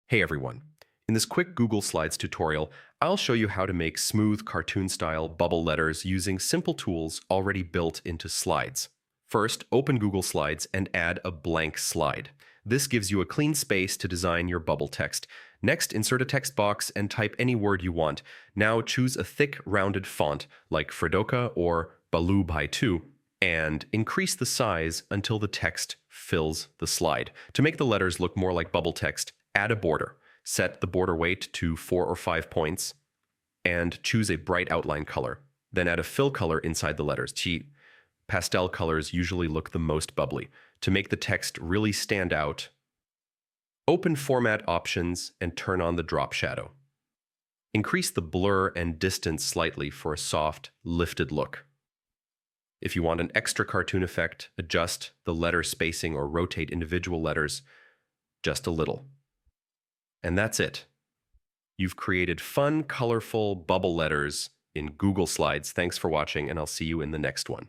Hey everyone. In this quick Google Slides tutorial, I'll show you how to make smooth cartoon-style bubble letters using simple tools already built into slides. First, open Google Slides and add a blank slide. This gives you a clean space to design your bubble text. Next, insert a text box and type any word you want. Now choose a thick, rounded font like Fredoka or Baloo by 2 and increase the size until the text fills the slide. To make the letters look more like bubble text, add a border. Set the border weight to 4 or 5 points and choose a bright outline color. Then add a fill color inside the letters. Pastel colors usually look the most bubbly. To make the text really stand out, open Format Options and turn on the drop shadow. Increase the blur and distance slightly for a soft, lifted look. If you want an extra cartoon effect, adjust the letter spacing or rotate individual letters just a little. And that's it. You've created fun, colorful bubble letters in Google Slides. Thanks for watching, and I'll see you in the next one.